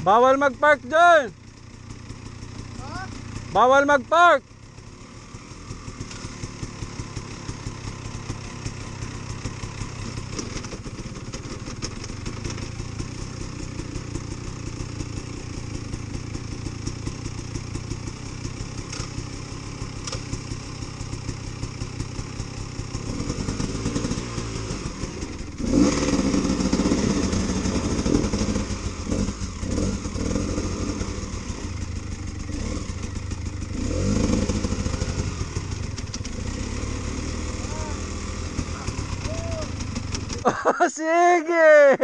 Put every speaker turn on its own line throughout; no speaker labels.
Bawal mag-park dyan. Bawal mag-park. Oh, sige.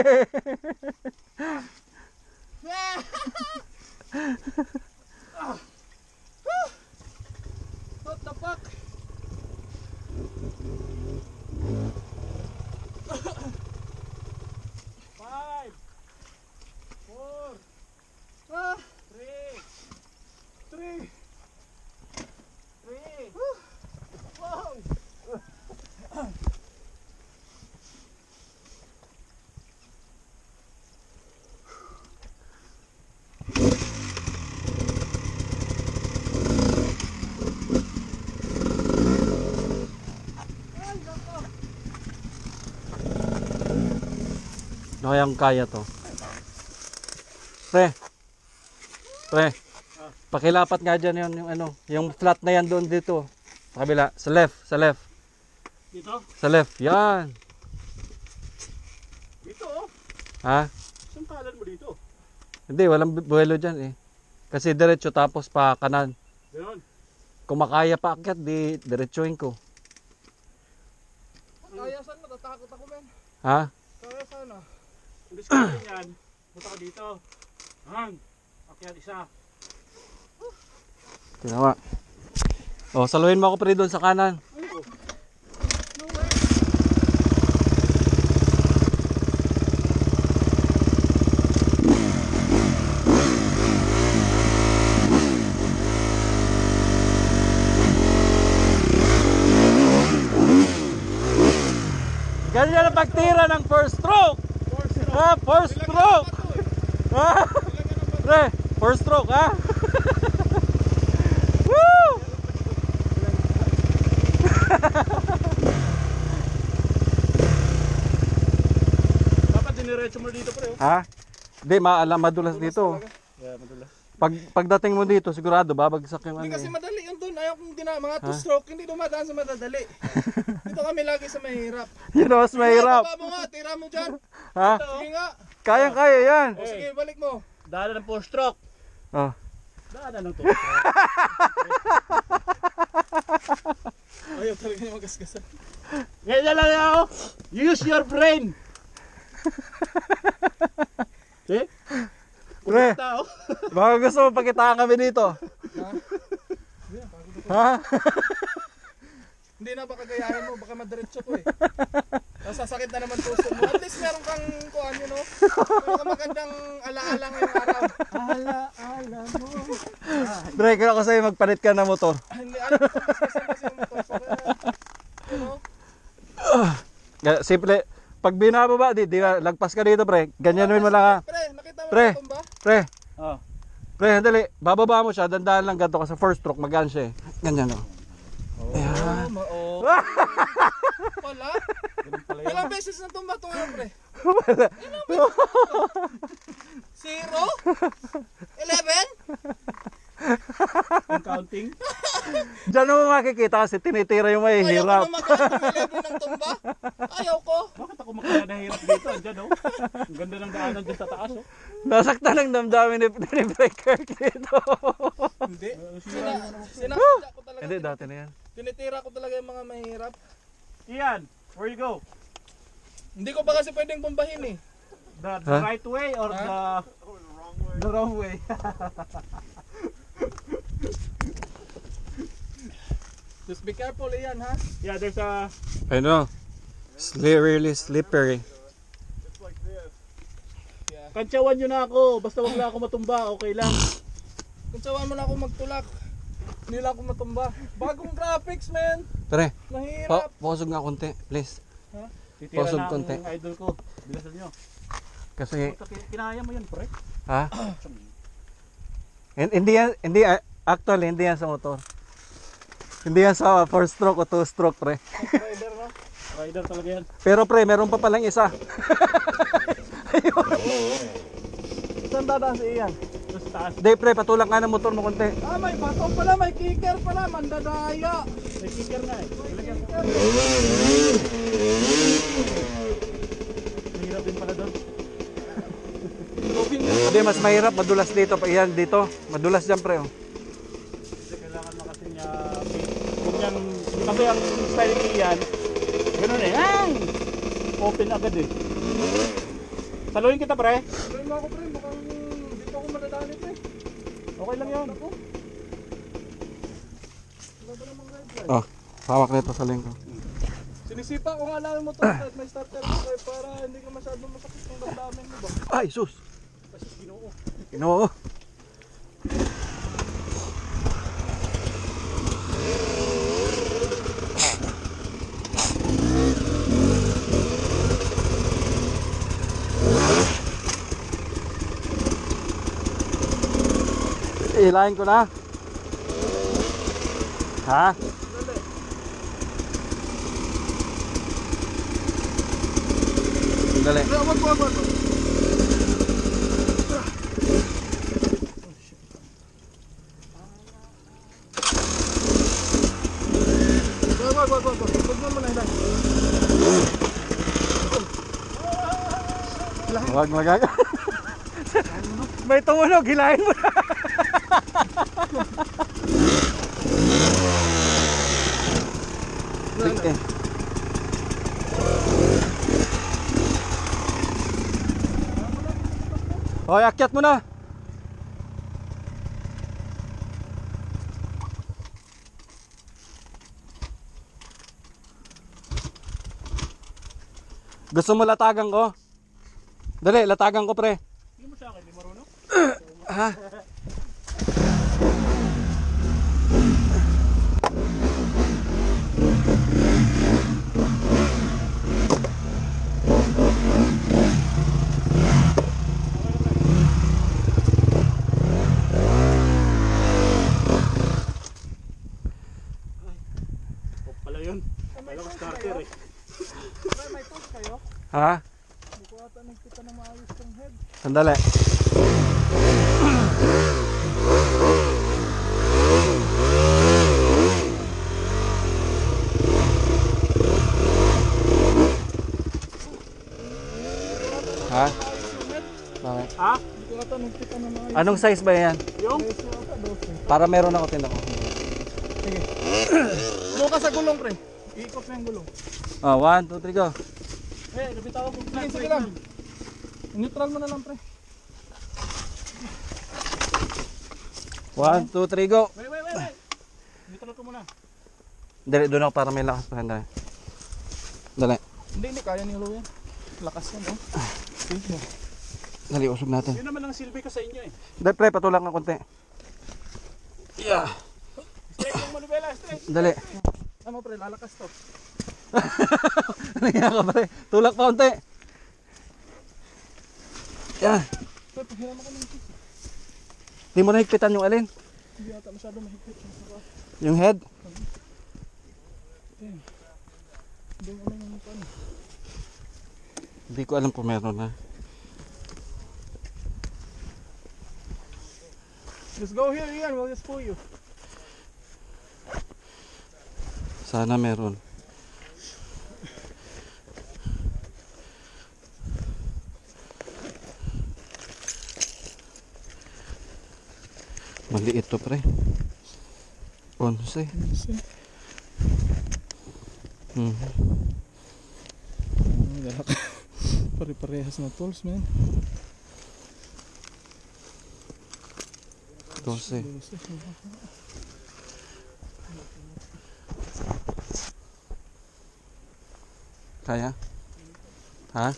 What the fuck? Five, four, three. Wow.
Ano kayang kaya to? Pre, pakilapat nga dyan yung ano, yung flat na yan doon dito. Sa kabila, sa left.
Dito?
Sa left, yan.
Dito oh.
Ha?
Saan kalan mo dito?
Hindi, walang buwelo dyan eh. Kasi diretso tapos pa kanan.
Ganon.
Kung makaya pa akyat, di diretsuhin ko.
Kaya saan? Matatakot ako men.
Ha?
Kaya sana. Ang discovery niyan, punta ka dito. Akyat isa.
Tinawa. O, saluhin mo ako pre doon sa kanan.
Ayun. No way.
Ganyan ang pagtira ng first stroke. Ha? First stroke. Ha? Pre, first stroke ha? Woo!
Dapat diniretso mo dito pre.
Ha? Hindi, madulas dito.
Yeah, madulas.
Pagdating mo dito, sigurado babagsak yung
Hindi
ano
kasi
eh.
madali yun doon. Ayaw kong mga 2 stroke. Hindi dumadaan sa madadali. Dito kami lagi sa mahirap.
Yun know, mas mahirap.
Baba mo nga, tira mo dyan.
Ha?
Sige nga.
Kayang-kaya yan.
O sige, balik mo. Daanan ng 4 stroke.
Oh.
Daanan ng 2 stroke. Ayaw talaga niya magasgasan. Ngayon na lang ako. Use your brain. See?
Pre,
Tao.
baka gusto mo pakitaan kami dito. Ha?
Hindi na baka gayahin mo, baka madiretso ko eh. Sasakit na naman puso mo. At least meron kang kuhan yun, no? Meron kang magandang alaala ngayong araw. Alaala mo.
Pre, kaya ko sa'yo magpalit ka na motor.
Hindi, alam ko kasi yung motor. So, you know?
Simple, pag binababa, di lagpas ka dito pre. Ganyanin mo lang ha.
Pre, nakita mo
Pre,
na tumba?
pre.
Oo.
Pre, handali. Bababa mo siya, dandahan lang ganito kasi first stroke, magaan siya eh. Ganyan o. Ayan.
Oo. Wala? Ilang beses na tumba ito ngayon, pre? Ilang beses na tumba? 0? 11? Ang counting?
Diyan mo makikita kasi tinitira yung may
Ayaw
hirap.
ko na mag-11 ng tumba. Ayaw ko. Bakit ako makaya nahirap dito? Andyan oh. Ang ganda ng daanan dyan sa taas oh.
Nasaktan ng damdamin ni Breaker dito.
Hindi. Sinasadya ko talaga.
Hindi, dati na yan.
Tinitira ko talaga yung mga mahirap. Ian, where you go? Hindi ko pa kasi pwedeng bombahin eh. The right way or the wrong way? Just be careful, Ian, ha? Yeah, there's a...
I know. Really slippery.
Yeah. Kantsawan nyo na ako. Basta wag na ako matumba. Okay lang. Kantsawan mo na ako magtulak. Hindi lang ako matumba. Bagong graphics, man.
Pre,
Mahirap.
pausog nga konti, please.
Ha?
Pausog konti.
Idol ko. Bilasan nyo.
Kasi,
Kinaya mo yan, pre.
Ha? Hindi, actually, hindi yan sa motor. Hindi yan sa 4-stroke o 2-stroke, pre.
Rider, no?
Rider talaga yan.
Pero pre, meron pa palang isa.
Saan dadaan si Ian?
Doon sa taas.
Hindi, pre, patulak nga ng motor mo konti.
Ah, may bato pala, may kicker pala, mandadaya.
May kicker na eh. Mahirap din pala doon.
Hindi, mas mahirap, madulas dito. Yan, dito. Madulas dyan, pre. Oh.
Kasi kailangan mo kasi niya, kung yan, kasi ang style niyan, gano'n eh, ay! Open agad eh. Saluhin kita pre.
Saluhin mo ako, pre, mukhang dito ako madadali, pre.
Okay lang yun.
Ako. Wala ba namang red light?
Oh, hawak nito sa lingko.
Sinisipa ko nga lang yung motor kahit may starter mo kayo para hindi ka masyadong masakit ng damdamin mo ba?
Ay, sus!
Kasi ginoo.
Ginoo. Ilahin ko na. Ha? Dali.
Wag. Wag mo na ilan.
Huwag magaga. May tumunog, hilahin mo na. Sige. Hoy, akyat mo na. Gusto mo latagan ko? Dali, latagan ko, pre.
Hindi mo sa akin, di marunong?
Ha?
O pala yun. Kala ko starter eh.
May toast kayo?
Ha?
Hindi ko ata nagkita na maayos yung head.
Sandali. Ha? Bakit?
Ha?
Hindi ko ata nagkita na maayos.
Anong size ba yan?
Yung?
Ayos mo ata, 12.
Para meron ako tinako.
Sige. Doon ka sa gulong, pre. Iikot na yung gulong.
Oh, 1, 2, 3, go.
Eh, nabitawan ko.
Sige lang. Neutral mo na lang, pre.
1, 2, 3, go.
Wait. Dito na ito muna.
Dali, doon ako para may lakas pa. Dali. Dali.
Hindi, kaya ni Halo yan. Lakas yan, oh. Sige mo.
Dali, usog natin.
Yun naman ang silbi ko sa inyo eh.
Dali, pre, patulak nga konti. Yeah.
Straight yung manubela, straight.
Dali.
Tama, pre, lalakas to.
Nangyaya ka, pre. Tulak pa konti. Yeah.
Pre, paghiram ako ng cheese.
Hindi mo nahigpitan yung alin?
Hindi ata masyado mahigpit.
Yung head?
Hindi mo alam yung paano.
Hindi ko alam kung meron na.
Just go here, Ian. We'll just pull you.
Sana meron. Maliit to, pre. 11.
Pare-parehas na tools, man.
12. Kaya? Ha?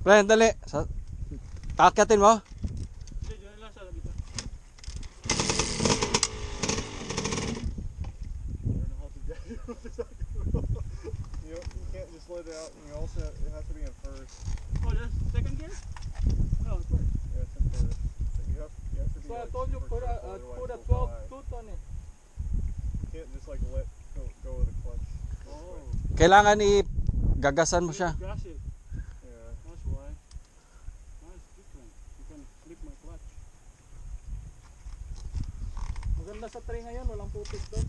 Pre, dali. Kakyatin mo.
Hindi, dyan lang sa labita.
You can't just let it out. You also it has to be in first.
Oh, that's second gear? Oh, it's first.
Yeah, it's in first. So you have to be.
So I
like,
told you
super
put a
careful,
put a
otherwise you'll
12
die.
tooth on it.
You can't just like let go with the clutch.
Oh.
Kailangan gagasan mo siya.
Gas it.
Yeah.
That's why. That's different. You can flip my clutch.
Maganda sa tray ngayon, walang pupis doon.